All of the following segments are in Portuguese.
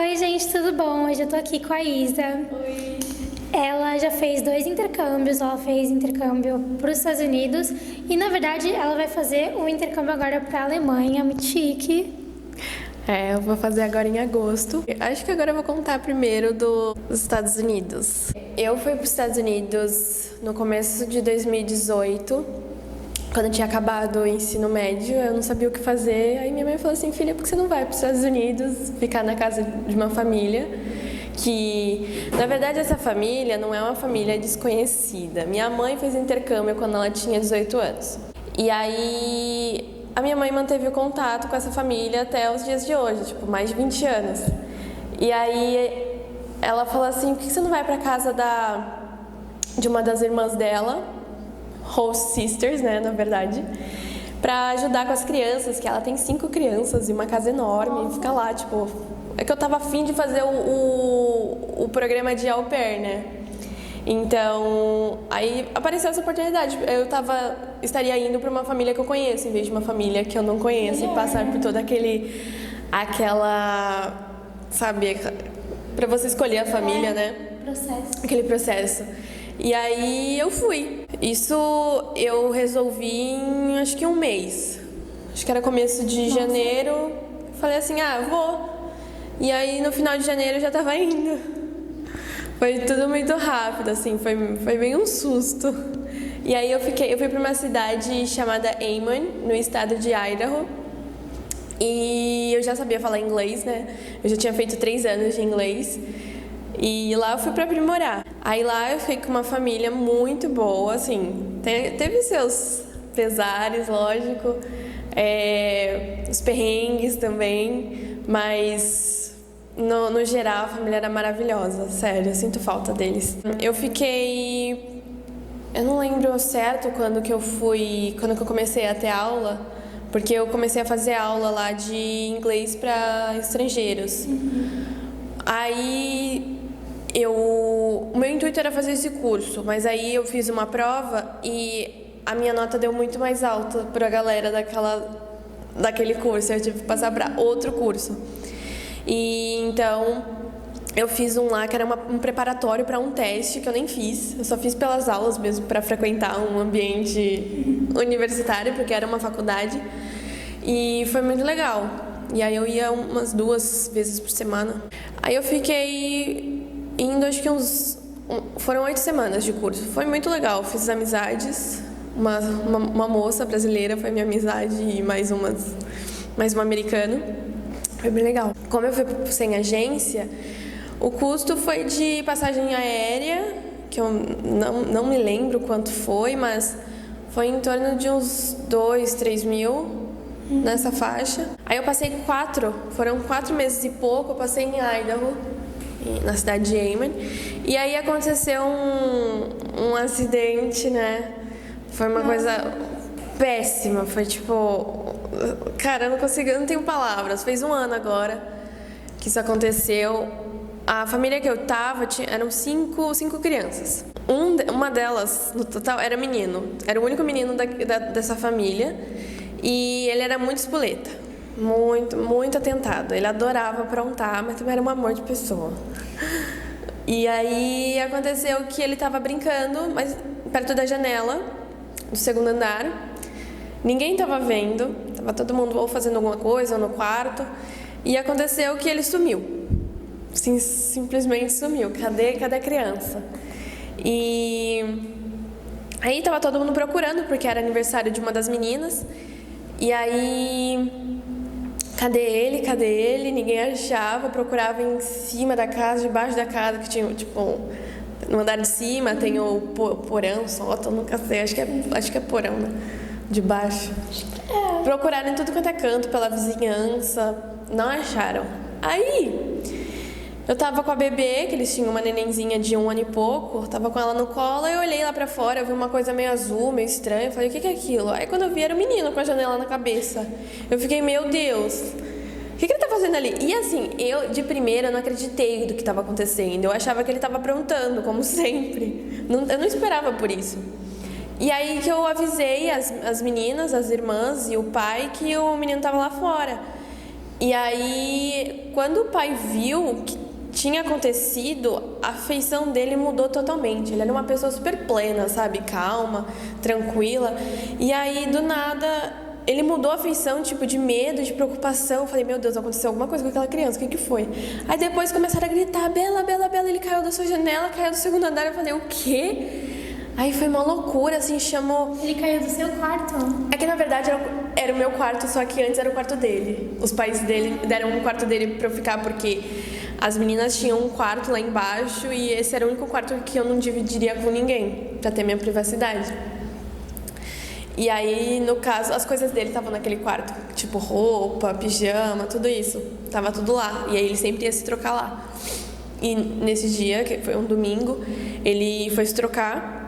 Oi, gente, tudo bom? Hoje eu tô aqui com a Isa. Oi. Ela já fez 2 intercâmbios, ela fez intercâmbio para os Estados Unidos e, na verdade, ela vai fazer o intercâmbio agora para a Alemanha, muito chique. Eu vou fazer agora em agosto. Acho que agora eu vou contar primeiro dos Estados Unidos. Eu fui para os Estados Unidos no começo de 2018, quando eu tinha acabado o ensino médio, eu não sabia o que fazer. Aí minha mãe falou assim, filha, por que você não vai para os Estados Unidos ficar na casa de uma família? Que, na verdade, essa família não é uma família desconhecida. Minha mãe fez intercâmbio quando ela tinha 18 anos. E aí, a minha mãe manteve o contato com essa família até os dias de hoje, tipo, mais de 20 anos. E aí, ela falou assim, por que você não vai para casa de uma das irmãs dela, host sisters, né, na verdade, para ajudar com as crianças, que ela tem 5 crianças e uma casa enorme, e fica lá, tipo... É que eu tava afim de fazer o programa de au pair, né? Então, aí apareceu essa oportunidade. Estaria indo para uma família que eu conheço, em vez de uma família que eu não conheço, e passar por todo sabe, para você escolher a família, né? Aquele processo. E aí eu fui. Isso eu resolvi em acho que um mês. Acho que era começo de janeiro. Falei assim, vou. E aí no final de janeiro eu já tava indo. Foi tudo muito rápido, assim, foi bem um susto. E aí eu fui pra uma cidade chamada Amman, no estado de Idaho. E eu já sabia falar inglês, né? Eu já tinha feito 3 anos de inglês. E lá eu fui pra aprimorar. Aí lá eu fiquei com uma família muito boa, assim, teve seus pesares, lógico, os perrengues também, mas no geral a família era maravilhosa, sério, eu sinto falta deles. Eu não lembro certo quando que eu comecei a ter aula, porque eu comecei a fazer aula lá de inglês para estrangeiros. Aí o meu intuito era fazer esse curso, mas aí eu fiz uma prova e a minha nota deu muito mais alta para a galera daquele curso. Eu tive que passar para outro curso. E então eu fiz um lá que era um preparatório para um teste que eu nem fiz. Eu só fiz pelas aulas mesmo para frequentar um ambiente universitário, porque era uma faculdade. E foi muito legal. E aí eu ia umas 2 vezes por semana. Aí eu fiquei indo, acho que foram 8 semanas de curso. Foi muito legal, fiz amizades. Uma moça brasileira foi minha amizade e mais uma americana. Foi bem legal. Como eu fui sem agência, o custo foi de passagem aérea, que eu não me lembro quanto foi, mas foi em torno de uns 2, 3 mil nessa faixa. Aí eu passei 4 meses e pouco, eu passei em Idaho, na cidade de Amman. E aí aconteceu um acidente, né? Foi uma coisa péssima, foi tipo... Cara, eu não tenho palavras. Fez 1 ano agora que isso aconteceu. A família que eu tava, eram 5 crianças. Uma delas, no total, era menino. Era o único menino dessa família. E ele era muito espoleta. Muito, muito atentado. Ele adorava aprontar, mas também era um amor de pessoa. E aí aconteceu que ele tava brincando, mas perto da janela do 2º andar. Ninguém tava vendo. Tava todo mundo ou fazendo alguma coisa, ou no quarto. E aconteceu que ele sumiu. Simplesmente sumiu. Cadê a criança? E aí tava todo mundo procurando, porque era aniversário de uma das meninas. E aí, cadê ele? Ninguém achava, procurava em cima da casa, debaixo da casa, que tinha, tipo, no andar de cima tem o porão, sótão, nunca sei, acho que é porão, né? De baixo. Procuraram em tudo quanto é canto, pela vizinhança, não acharam. Aí, eu tava com a bebê, que eles tinham uma nenenzinha de 1 ano e pouco, tava com ela no colo, e eu olhei lá pra fora, eu vi uma coisa meio azul, meio estranha, eu falei, o que é aquilo? Aí quando eu vi, era o menino com a janela na cabeça. Eu fiquei, meu Deus, o que ele tá fazendo ali? E assim, eu de primeira não acreditei do que tava acontecendo, eu achava que ele tava aprontando, como sempre. Eu não esperava por isso. E aí que eu avisei as meninas, as irmãs e o pai que o menino tava lá fora. E aí, quando o pai viu o que tinha acontecido, a feição dele mudou totalmente. Ele era uma pessoa super plena, sabe? Calma, tranquila. E aí, do nada, ele mudou a feição, tipo, de medo, de preocupação. Eu falei, meu Deus, aconteceu alguma coisa com aquela criança, o que foi? Aí depois começaram a gritar, Bela, Bela, Bela, ele caiu da sua janela, caiu do segundo andar. Eu falei, o quê? Aí foi uma loucura, assim, chamou... Ele caiu do seu quarto? É que, na verdade, era o meu quarto, só que antes era o quarto dele. Os pais dele deram um quarto dele pra eu ficar, porque as meninas tinham um quarto lá embaixo e esse era o único quarto que eu não dividiria com ninguém, pra ter minha privacidade. E aí, no caso, as coisas dele estavam naquele quarto, tipo roupa, pijama, tudo isso. Tava tudo lá. E aí ele sempre ia se trocar lá. E nesse dia, que foi um domingo, ele foi se trocar.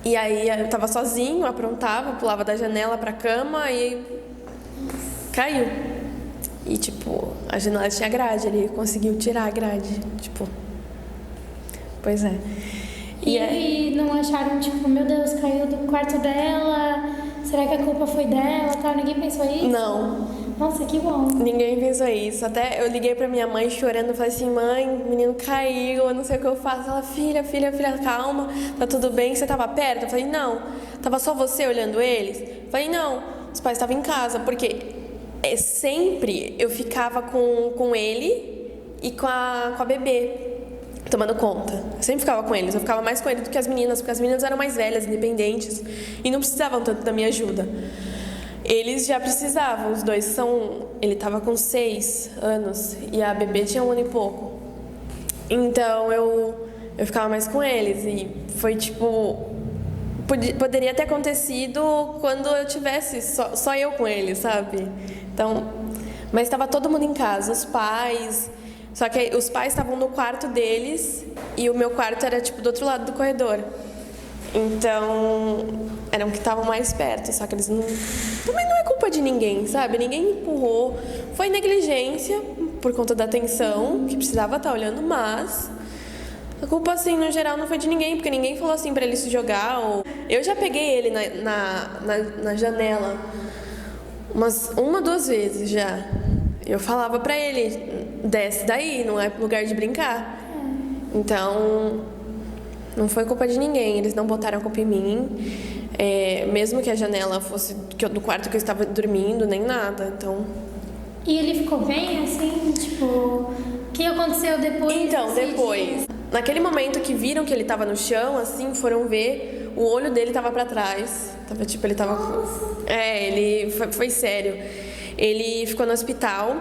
E aí eu tava sozinho, aprontava, pulava da janela pra cama e caiu. E tipo, a janela tinha grade, ele conseguiu tirar a grade, tipo. Pois é. E não acharam, tipo, meu Deus, caiu do quarto dela, será que a culpa foi dela, tal? Ninguém pensou isso? Não. Nossa, que bom. Ninguém pensou isso. Até eu liguei pra minha mãe chorando, falei assim, mãe, o menino caiu, eu não sei o que eu faço. Ela, filha, calma, tá tudo bem, você tava perto? Eu falei, não. Tava só você olhando eles? Eu falei, não, os pais estavam em casa, porque sempre eu ficava com ele e com a bebê. Tomando conta. Eu sempre ficava com eles. Eu ficava mais com ele do que as meninas, porque as meninas eram mais velhas, independentes e não precisavam tanto da minha ajuda. Eles já precisavam, os dois são... Ele estava com 6 anos e a bebê tinha 1 ano e pouco. Então eu ficava mais com eles e foi tipo... Poderia ter acontecido quando eu tivesse só eu com eles, sabe? Então, mas estava todo mundo em casa, os pais... Só que os pais estavam no quarto deles e o meu quarto era tipo do outro lado do corredor. Então, eram que estavam mais perto, só que eles não... Também não é culpa de ninguém, sabe? Ninguém empurrou. Foi negligência por conta da atenção, que precisava estar olhando, mas... A culpa, assim, no geral, não foi de ninguém, porque ninguém falou assim pra ele se jogar. Ou... Eu já peguei ele na janela umas 1, 2 vezes já. Eu falava pra ele, desce daí, não é lugar de brincar. Então, não foi culpa de ninguém, eles não botaram a culpa em mim. Mesmo que a janela fosse do quarto que eu estava dormindo, nem nada, então... E ele ficou bem, assim, tipo... O que aconteceu depois? Então, depois... Naquele momento que viram que ele estava no chão, assim, foram ver, o olho dele estava pra trás. Tava, tipo, ele tava... Nossa. Ele... Foi sério. Ele ficou no hospital.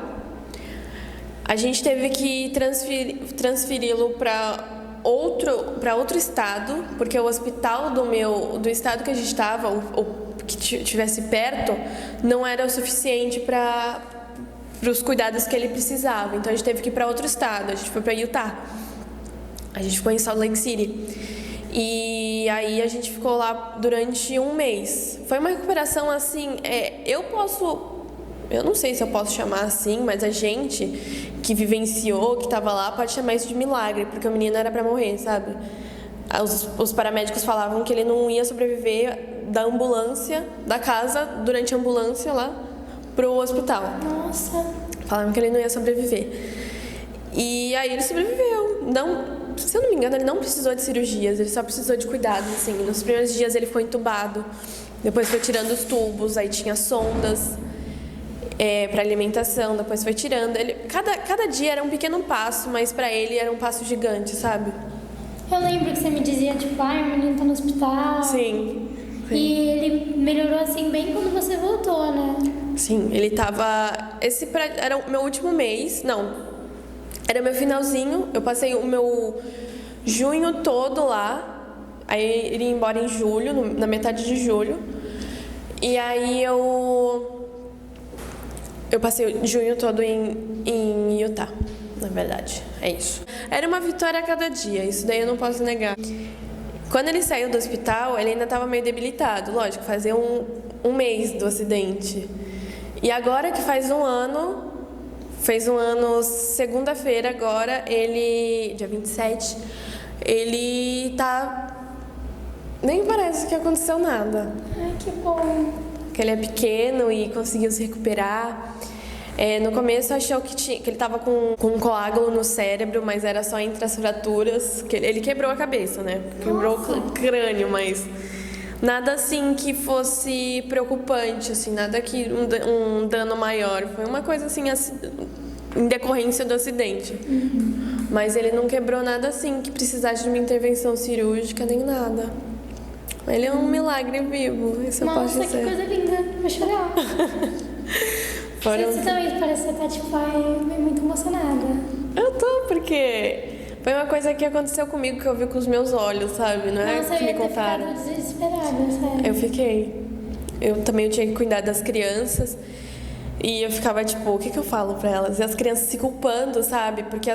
A gente teve que transferi-lo para outro estado, porque o hospital do estado que a gente estava, ou que tivesse perto, não era o suficiente para os cuidados que ele precisava. Então a gente teve que ir para outro estado. A gente foi para Utah. A gente ficou em Salt Lake City. E aí a gente ficou lá durante 1 mês. Foi uma recuperação assim, eu não sei se eu posso chamar assim, mas a gente que vivenciou, que estava lá, pode chamar isso de milagre, porque o menino era para morrer, sabe? Os paramédicos falavam que ele não ia sobreviver da ambulância, da casa, durante a ambulância lá, pro hospital. Nossa. Falavam que ele não ia sobreviver. E aí ele sobreviveu. Se eu não me engano, ele não precisou de cirurgias, ele só precisou de cuidados, assim. Nos primeiros dias ele foi entubado, depois foi tirando os tubos, aí tinha sondas para alimentação, depois foi tirando. Cada dia era um pequeno passo, mas para ele era um passo gigante, sabe? Eu lembro que você me dizia, tipo, o menino tá no hospital. Sim. E ele melhorou, assim, bem quando você voltou, né? Sim, ele tava... era o meu último mês, não... Era o meu finalzinho, eu passei o meu junho todo lá, aí ele ia embora em julho, na metade de julho, e aí eu passei junho todo em Utah, na verdade, é isso. Era uma vitória a cada dia, isso daí eu não posso negar. Quando ele saiu do hospital, ele ainda estava meio debilitado, lógico, fazia um mês do acidente. E agora que fez um ano segunda-feira agora, dia 27, ele tá... Nem parece que aconteceu nada. Ai, que bom. Porque ele é pequeno e conseguiu se recuperar. No começo achou que ele estava com um coágulo no cérebro, mas era só entre as fraturas. Ele quebrou a cabeça, né? Quebrou o crânio, mas nada assim que fosse preocupante, assim, nada que um dano maior. Foi uma coisa assim, em decorrência do acidente. Mas ele não quebrou nada assim que precisasse de uma intervenção cirúrgica nem nada. Ele é um milagre vivo, isso eu posso Nossa, dizer. que coisa linda, vou chorar. Você também parece que você tá, tipo, muito emocionada. Eu tô, porque foi uma coisa que aconteceu comigo, que eu vi com os meus olhos, sabe? Não é Nossa, que eu me ia ter contaram. ficado desesperada, sério. Eu fiquei. Eu também tinha que cuidar das crianças. E eu ficava tipo, o que eu falo pra elas? E as crianças se culpando, sabe? Porque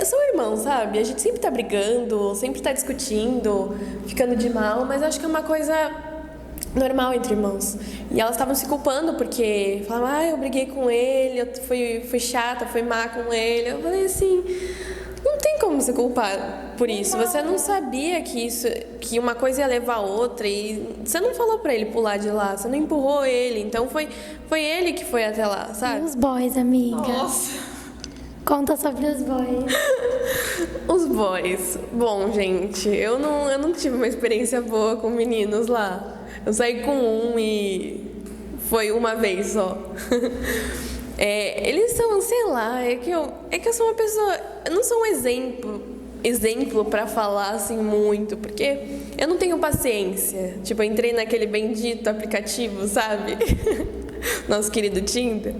são irmãos, sabe? A gente sempre tá brigando, sempre tá discutindo, ficando de mal, mas acho que é uma coisa normal entre irmãos. E elas estavam se culpando porque falavam, eu briguei com ele, eu fui chata, fui má com ele. Eu falei assim, não tem como se culpar por isso. Você não sabia que uma coisa ia levar a outra e você não falou pra ele pular de lá, você não empurrou ele. Então foi ele que foi até lá, sabe? E os boys, amiga? Nossa. Conta sobre os boys. Os boys. Bom, gente, eu não tive uma experiência boa com meninos lá. Eu saí com um e foi uma vez só. Eles são, sei lá, é que eu sou uma pessoa. Eu não sou um exemplo pra falar assim muito, porque eu não tenho paciência. Tipo, eu entrei naquele bendito aplicativo, sabe? Nosso querido Tinder.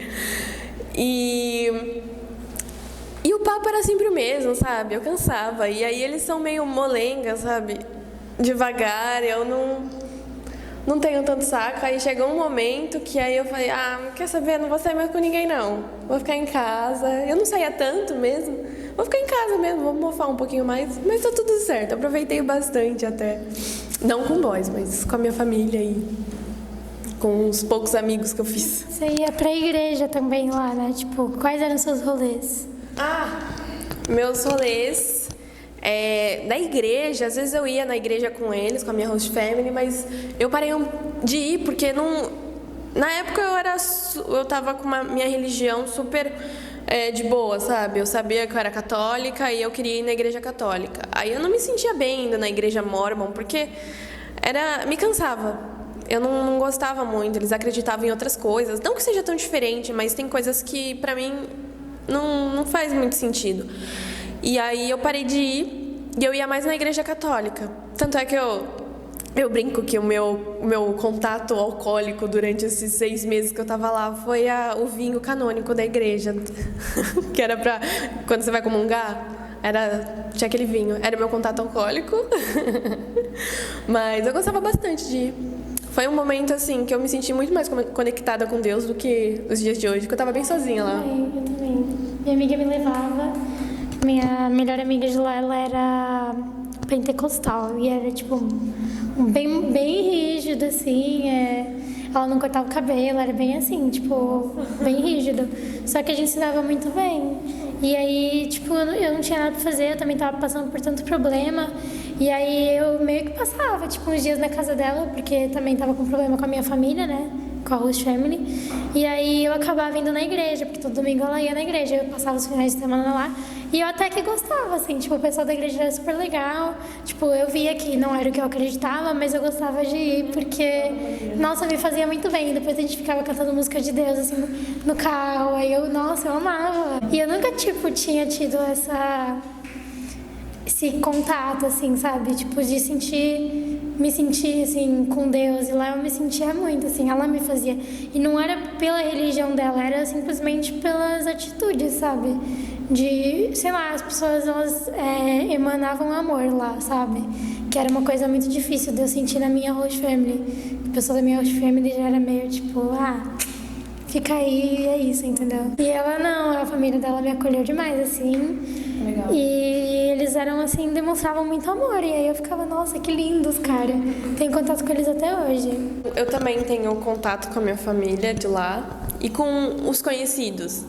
E o papo era sempre o mesmo, sabe? Eu cansava. E aí eles são meio molenga, sabe? Devagar, eu não tenho tanto saco. Aí chegou um momento que aí eu falei, quer saber? Não vou sair mais com ninguém, não. Vou ficar em casa. Eu não saía tanto mesmo. Vou ficar em casa mesmo, vou mofar um pouquinho mais. Mas tá tudo certo. Aproveitei bastante até. Não com boys, mas com a minha família e com os poucos amigos que eu fiz. Você ia pra igreja também lá, né? Tipo, quais eram os seus rolês? Meus rolês da igreja, às vezes eu ia na igreja com eles, com a minha host family, mas eu parei de ir porque na época eu tava com minha religião super de boa, sabe? Eu sabia que eu era católica e eu queria ir na igreja católica. Aí eu não me sentia bem ainda na igreja mormon, porque me cansava. Eu não gostava muito, eles acreditavam em outras coisas. Não que seja tão diferente, mas tem coisas que pra mim não faz muito sentido. E aí eu parei de ir e eu ia mais na igreja católica. Tanto é que eu brinco que o meu contato alcoólico durante esses 6 meses que eu tava lá foi o vinho canônico da igreja. Que era pra... Quando você vai comungar, tinha aquele vinho. Era o meu contato alcoólico. Mas eu gostava bastante de ir. Foi um momento, assim, que eu me senti muito mais conectada com Deus do que os dias de hoje, porque eu tava bem sozinha lá. Eu também. Minha amiga me levava. Minha melhor amiga de lá, ela era pentecostal. E era, tipo, bem rígido, assim. Ela não cortava o cabelo, era bem assim, tipo, bem rígido. Só que a gente se dava muito bem. E aí, tipo, eu não tinha nada pra fazer, eu também tava passando por tanto problema. E aí eu meio que passava, tipo, uns dias na casa dela, porque também tava com problema com a minha família, né? Com a host family. E aí eu acabava indo na igreja, porque todo domingo ela ia na igreja. Eu passava os finais de semana lá. E eu até que gostava, assim, tipo, o pessoal da igreja era super legal. Tipo, eu via que não era o que eu acreditava, mas eu gostava de ir, porque, nossa, me fazia muito bem. Depois a gente ficava cantando música de Deus, assim, no carro. Aí eu amava. E eu nunca, tipo, tinha tido esse contato, assim, sabe? Tipo, de me sentir, assim, com Deus. E lá eu me sentia muito, assim, ela me fazia. E não era pela religião dela, era simplesmente pelas atitudes, sabe? Sei lá, as pessoas, elas emanavam amor lá, sabe? Que era uma coisa muito difícil de eu sentir na minha host family. A pessoa da minha host family já era meio, tipo, fica aí, é isso, entendeu? E ela não, a família dela me acolheu demais, assim. Legal. E eles eram, assim, demonstravam muito amor. E aí eu ficava, nossa, que lindos, cara. Tenho contato com eles até hoje. Eu também tenho contato com a minha família de lá e com os conhecidos.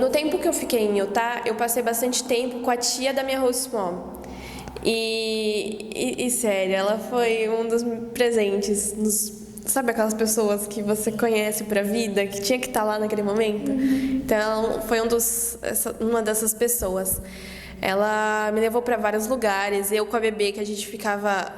No tempo que eu fiquei em Utah, eu passei bastante tempo com a tia da minha host mom. E sério, ela foi um dos presentes sabe aquelas pessoas que você conhece pra vida, que tinha que estar lá naquele momento? Então, foi uma dessas pessoas. Ela me levou para vários lugares, eu com a bebê, que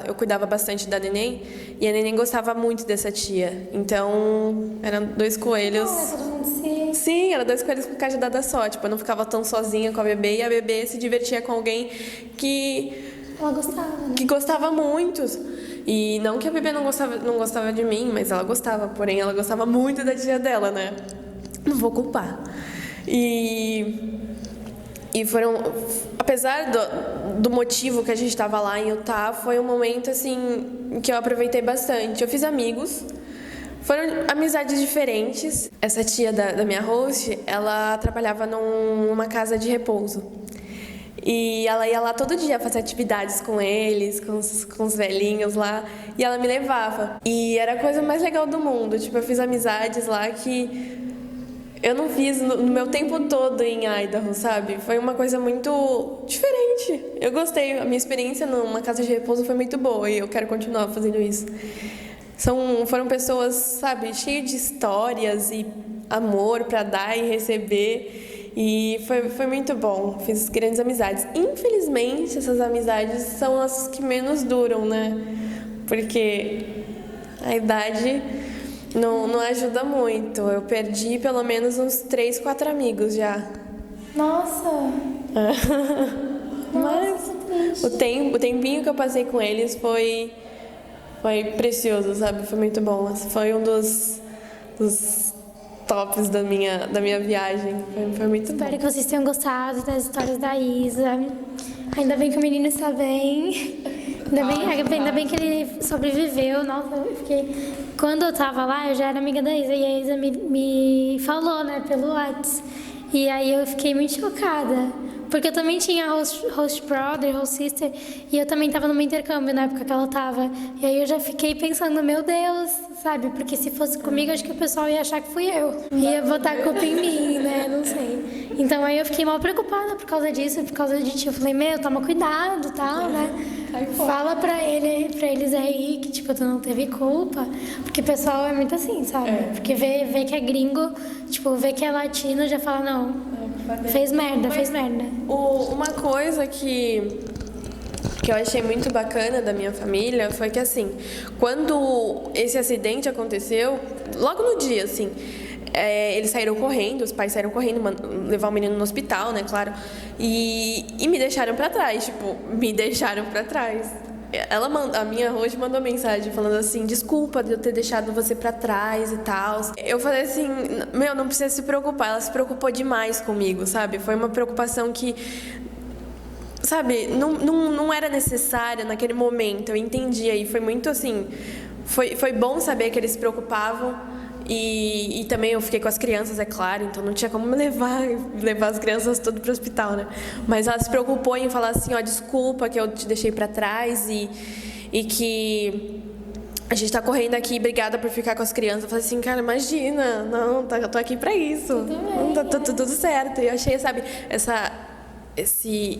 eu cuidava bastante da neném, e a neném gostava muito dessa tia. Então, eram 2 coelhos. Todo mundo se... Sim, eram 2 coelhos com cajadada só. Tipo, eu não ficava tão sozinha com a bebê, e a bebê se divertia com alguém Ela gostava, né? que gostava muito. E não que a bebê não gostava de mim, mas ela gostava. Porém, ela gostava muito da tia dela, né? Não vou culpar. E apesar do motivo que a gente estava lá em Utah, foi um momento, assim, que eu aproveitei bastante. Eu fiz amigos, foram amizades diferentes. Essa tia da minha host, ela trabalhava numa casa de repouso. E ela ia lá todo dia fazer atividades com eles, com os velhinhos lá. E ela me levava. E era a coisa mais legal do mundo. Tipo, eu fiz amizades lá que eu não fiz no meu tempo todo em Idaho, sabe? Foi uma coisa muito diferente. Eu gostei. A minha experiência numa casa de repouso foi muito boa e eu quero continuar fazendo isso. Foram pessoas, sabe, cheias de histórias e amor para dar e receber. E foi muito bom. Fiz grandes amizades. Infelizmente, essas amizades são as que menos duram, né? Porque a idade não ajuda muito. Eu perdi pelo menos uns 3, 4 amigos já. Nossa! Mas o tempinho que eu passei com eles foi precioso, sabe? Foi muito bom. Foi um dos tops da minha viagem. Foi muito bom. Espero que vocês tenham gostado das histórias da Isa. Ainda bem que o menino está bem. Ainda bem que ele sobreviveu. Nossa, eu fiquei... Quando eu tava lá, eu já era amiga da Isa. E a Isa me falou, né, pelo WhatsApp. E aí eu fiquei muito chocada. Porque eu também tinha host brother, host sister. E eu também tava no meu intercâmbio na época que ela tava. E aí eu já fiquei pensando, meu Deus, sabe? Porque se fosse comigo, acho que o pessoal ia achar que fui eu. Ia botar a culpa em mim, né? Não sei. Então aí eu fiquei mal preocupada por causa disso, por causa de ti. Eu falei, toma cuidado, tal, né? Fala pra eles aí que, tipo, tu não teve culpa. Porque o pessoal é muito assim, sabe? Porque vê que é gringo, tipo, vê que é latino, já fala, não, fez merda. Uma coisa que eu achei muito bacana da minha família foi que, assim, quando esse acidente aconteceu, logo no dia, assim, eles saíram correndo, os pais saíram correndo, levar o menino no hospital, né, claro, e me deixaram pra trás, A minha hoje mandou mensagem falando assim, desculpa de eu ter deixado você pra trás e tal. Eu falei assim, não precisa se preocupar, ela se preocupou demais comigo, sabe? Foi uma preocupação que, sabe, não era necessária naquele momento, eu entendi aí, foi muito assim, foi bom saber que eles se preocupavam. E também eu fiquei com as crianças, é claro, então não tinha como levar as crianças tudo pro hospital, né? Mas ela se preocupou em falar assim, desculpa que eu te deixei pra trás e que a gente tá correndo aqui, obrigada por ficar com as crianças. Eu falei assim, cara, imagina, eu tô aqui pra isso. Tá tudo certo. E eu achei, sabe, esse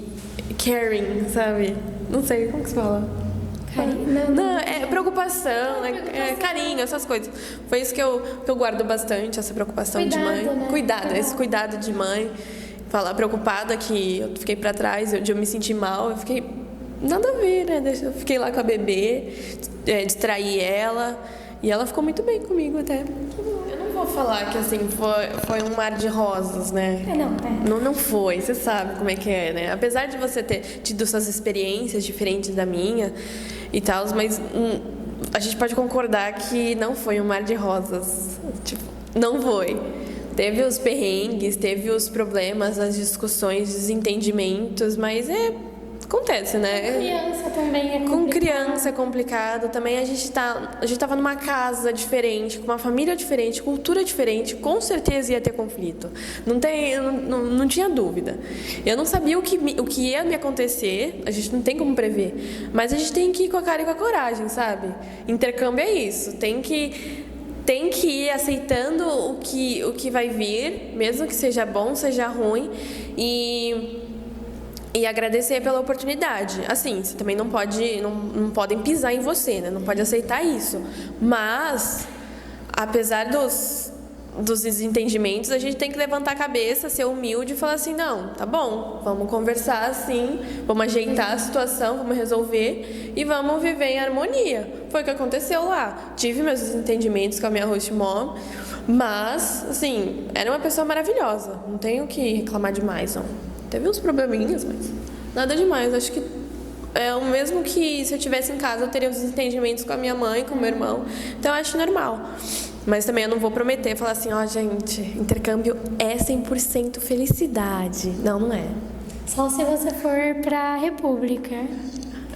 caring, sabe? Não sei, como que se fala? Não, é preocupação, carinho, essas coisas. Foi isso que eu guardo bastante, essa preocupação de mãe. Né? Esse cuidado de mãe. Falar preocupada que eu fiquei pra trás, de eu me sentir mal, eu fiquei... Nada a ver, né? Eu fiquei lá com a bebê, distraí ela, e ela ficou muito bem comigo até. Eu não vou falar que, assim, foi um mar de rosas, né? Não foi, você sabe como é que é, né? Apesar de você ter tido suas experiências diferentes da minha e tal, mas a gente pode concordar que não foi um mar de rosas. Tipo, não foi. Teve os perrengues, teve os problemas, as discussões, desentendimentos, mas acontece, né? Com criança também é complicado. Com criança é complicado. Também a gente tava numa casa diferente, com uma família diferente, cultura diferente. Com certeza ia ter conflito. Não tinha dúvida. Eu não sabia o que ia me acontecer. A gente não tem como prever. Mas a gente tem que ir com a cara e com a coragem, sabe? Intercâmbio é isso. Tem que ir aceitando o que vai vir, mesmo que seja bom, seja ruim. E agradecer pela oportunidade. Assim, você também não podem pisar em você, né? Não pode aceitar isso. Mas, apesar dos desentendimentos, a gente tem que levantar a cabeça, ser humilde e falar assim, não, tá bom, vamos conversar assim, vamos ajeitar a situação, vamos resolver e vamos viver em harmonia. Foi o que aconteceu lá. Tive meus desentendimentos com a minha host mom, mas, assim, era uma pessoa maravilhosa. Não tenho o que reclamar demais, não. Teve uns probleminhas, mas nada demais. Acho que é o mesmo que se eu estivesse em casa, eu teria os desentendimentos com a minha mãe, com o meu irmão. Então, eu acho normal. Mas também eu não vou prometer, falar assim, ó, gente, intercâmbio é 100% felicidade. Não, não é. Só se você for pra República.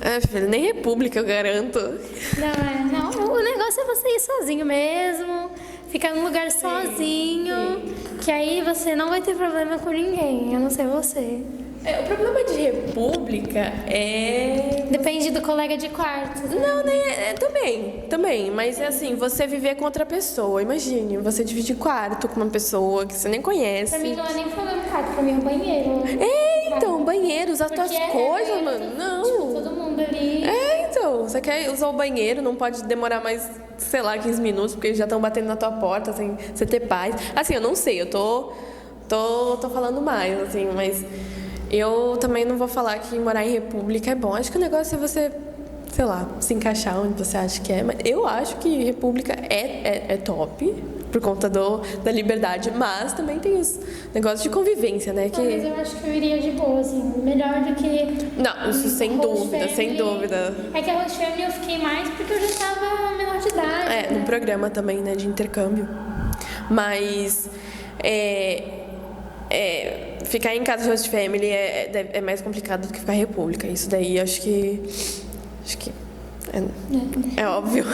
É, filho, nem República eu garanto. Não, o negócio é você ir sozinho mesmo, ficar num lugar sozinho, que aí você não vai ter problema com ninguém, a não ser você. O problema de República é... Depende do colega de quarto. Não, né? Também. Mas é assim, você viver com outra pessoa. Imagine, você dividir quarto com uma pessoa que você nem conhece. Pra mim não é nem problema quarto, pra mim é um banheiro. Então, banheiro, usar tuas coisas, mano. Não. Tipo, todo mundo ali. Então, você quer usar o banheiro, não pode demorar mais, sei lá, 15 minutos, porque eles já estão batendo na tua porta sem você ter paz. Assim, eu não sei, eu tô falando mais, assim, mas... Eu também não vou falar que morar em República é bom. Acho que o negócio é você, sei lá, se encaixar onde você acha que é. Mas eu acho que República é top, por conta da liberdade. Mas também tem os negócios de convivência, né? Mas eu acho que eu iria de boa, assim. Melhor do que... Não, isso sem dúvida. É que a host family eu fiquei mais porque eu já estava menor de idade. No programa também, né, de intercâmbio. Mas... ficar em casa de host family é mais complicado do que ficar em república. Isso daí acho que é óbvio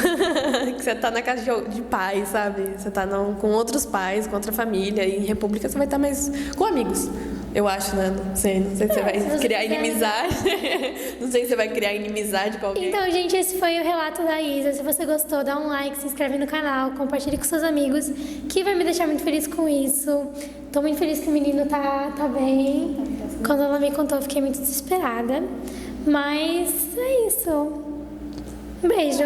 que você tá na casa de pais, sabe? Você tá com outros pais, com outra família. E em república você vai estar mais com amigos. Eu acho, né? Não sei se você vai criar inimizade. Não sei se você vai criar inimizade com alguém. Então, gente, esse foi o relato da Isa. Se você gostou, dá um like, se inscreve no canal, compartilhe com seus amigos, que vai me deixar muito feliz com isso. Tô muito feliz que o menino tá bem. Quando ela me contou, eu fiquei muito desesperada. Mas é isso. Um beijo.